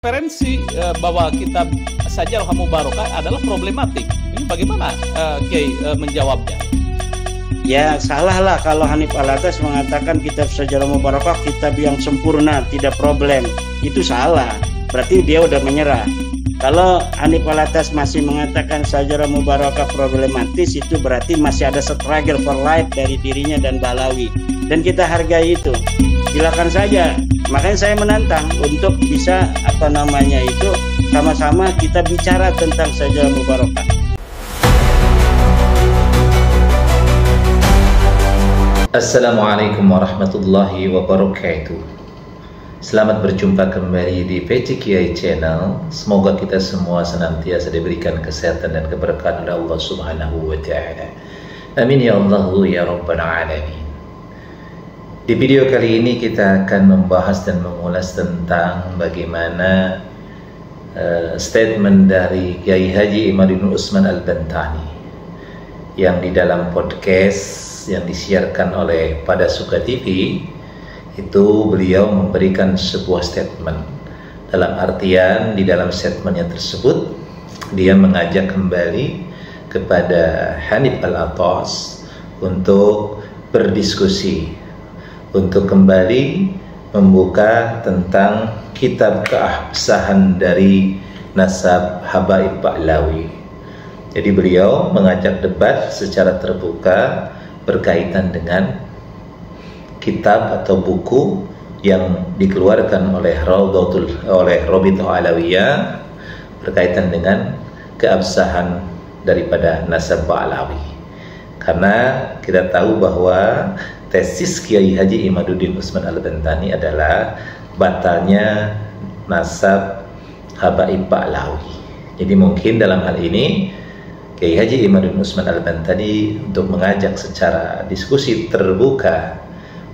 Referensi bahwa kitab Sajarah Mubarakah adalah problematik. Ini bagaimana Kiai menjawabnya? Ya salah lah kalau Hanif Alatas mengatakan kitab Sajarah Mubarakah kitab yang sempurna, tidak problem. Itu salah, berarti dia udah menyerah. Kalau Hanif Alatas masih mengatakan Sajarah Mubarakah problematis, itu berarti masih ada struggle for life dari dirinya dan Balawi. Dan kita hargai itu. Silakan saja. Makanya saya menantang untuk bisa sama-sama kita bicara tentang Sajarah Mubarakah. Assalamualaikum warahmatullahi wabarakatuh. Selamat berjumpa kembali di PC Kiai Channel. Semoga kita semua senantiasa diberikan kesehatan dan keberkahan oleh Allah Subhanahu wa Ta'ala. Amin ya Allah ya Rabbal Alamin. Di video kali ini kita akan membahas dan mengulas tentang bagaimana statement dari Kiai Haji Imaduddin Usman Al-Bantani yang di dalam podcast yang disiarkan oleh Pada Suka TV itu beliau memberikan sebuah statement. Dalam artian di dalam statementnya tersebut dia mengajak kembali kepada Hanif Alatas untuk berdiskusi, untuk kembali membuka tentang kitab keabsahan dari nasab Habaib Ba'lawi. Jadi beliau mengajak debat secara terbuka berkaitan dengan kitab atau buku yang dikeluarkan oleh Rabithah Alawiyah berkaitan dengan keabsahan daripada nasab Ba'lawi. Karena kita tahu bahwa tesis Kiai Haji Imaduddin Usman Al-Bantani adalah batalnya nasab Habaib Ba'lawi. Jadi mungkin dalam hal ini Kiai Haji Imaduddin Usman Al-Bantani untuk mengajak secara diskusi terbuka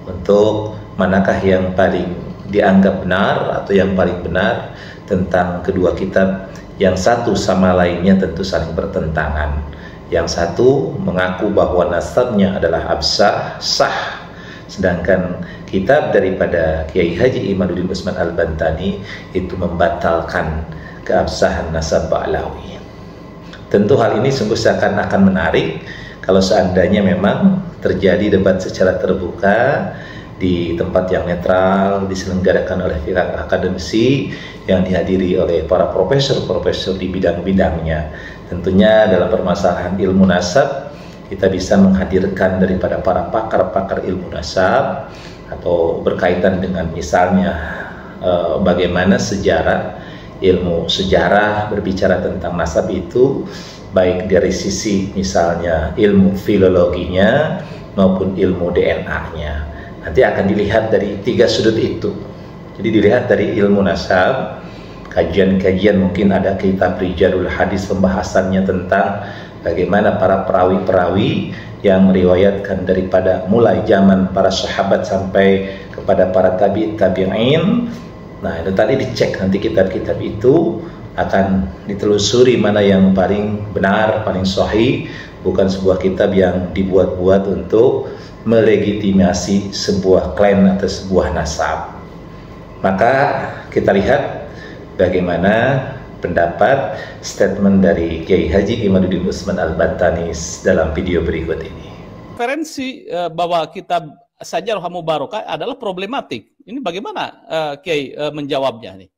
untuk manakah yang paling dianggap benar atau yang paling benar tentang kedua kitab yang satu sama lainnya tentu saling bertentangan. Yang satu mengaku bahwa nasabnya adalah absah, sah, sedangkan kitab daripada Kiai Haji Imaduddin Usman Al-Bantani itu membatalkan keabsahan nasab Ba'lawi. Tentu hal ini sungguh seakan-akan menarik kalau seandainya memang terjadi debat secara terbuka di tempat yang netral, diselenggarakan oleh pihak akademisi yang dihadiri oleh para profesor-profesor di bidang-bidangnya. Tentunya dalam permasalahan ilmu nasab kita bisa menghadirkan daripada para pakar-pakar ilmu nasab atau berkaitan dengan misalnya bagaimana ilmu sejarah berbicara tentang nasab itu baik dari sisi misalnya ilmu filologinya maupun ilmu DNA-nya. Nanti akan dilihat dari tiga sudut itu. Jadi dilihat dari ilmu nasab, kajian-kajian mungkin ada kitab Rijalul Hadis pembahasannya tentang bagaimana para perawi-perawi yang meriwayatkan daripada mulai zaman para sahabat sampai kepada para tabi'in. Nah itu tadi dicek, nanti kitab-kitab itu akan ditelusuri mana yang paling benar, paling sahih, bukan sebuah kitab yang dibuat-buat untuk melegitimasi sebuah klaim atau sebuah nasab. Maka kita lihat bagaimana pendapat statement dari Kiai Haji Imaduddin Usman Al-Bantani dalam video berikut ini. Referensi bahwa kitab Sajarah Mubarakah adalah problematik. Ini bagaimana Kiai menjawabnya nih?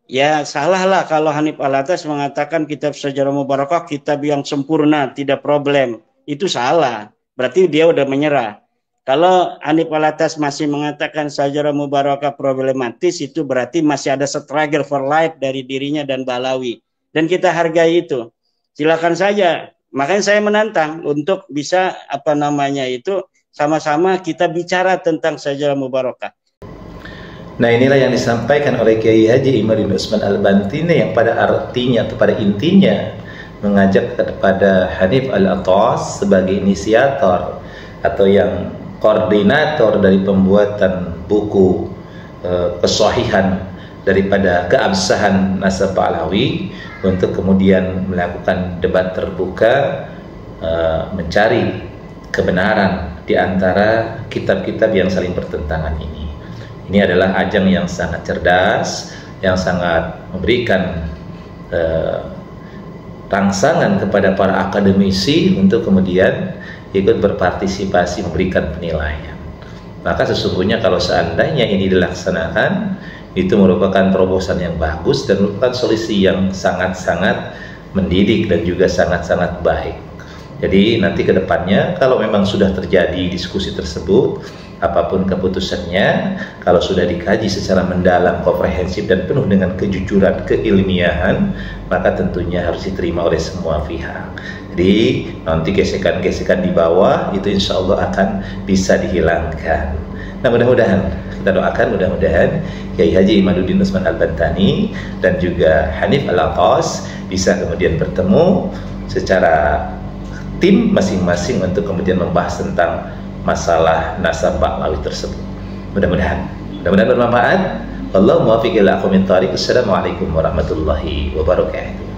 Ya salah lah kalau Hanif Alatas mengatakan kitab Sajarah Mubarakah kitab yang sempurna, tidak problem. Itu salah, berarti dia udah menyerah. Kalau Hanif Alatas masih mengatakan Sajarah Mubarakah problematis, itu berarti masih ada struggle for life dari dirinya dan Balawi. Dan kita hargai itu. Silakan saja. Makanya saya menantang untuk bisa sama-sama kita bicara tentang Sajarah Mubarakah. Nah inilah yang disampaikan oleh Kiai Haji Imaduddin Usman Al-Bantani yang pada artinya atau pada intinya mengajak kepada Hanif Alatas sebagai inisiator atau yang koordinator dari pembuatan buku kesahihan daripada keabsahan nasab Ba'lawi untuk kemudian melakukan debat terbuka mencari kebenaran di antara kitab-kitab yang saling bertentangan ini. Ini adalah ajang yang sangat cerdas, yang sangat memberikan rangsangan kepada para akademisi untuk kemudian ikut berpartisipasi memberikan penilaian. Maka sesungguhnya kalau seandainya ini dilaksanakan, itu merupakan terobosan yang bagus dan merupakan solusi yang sangat-sangat mendidik dan juga sangat-sangat baik. Jadi nanti ke depannya kalau memang sudah terjadi diskusi tersebut, apapun keputusannya, kalau sudah dikaji secara mendalam, komprehensif dan penuh dengan kejujuran, keilmiahan, maka tentunya harus diterima oleh semua pihak. Jadi nanti gesekan-gesekan di bawah itu insya Allah akan bisa dihilangkan. Nah, mudah-mudahan kita doakan, mudah-mudahan Kiai Haji Imaduddin Utsman Al-Bantani dan juga Hanif Alatas bisa kemudian bertemu secara tim masing-masing untuk kemudian membahas tentang masalah nasab Ba'lawi tersebut. Mudah-mudahan bermanfaat. Wallahu muwaffiq ila aqwamit thariq. Assalamualaikum warahmatullahi wabarakatuh.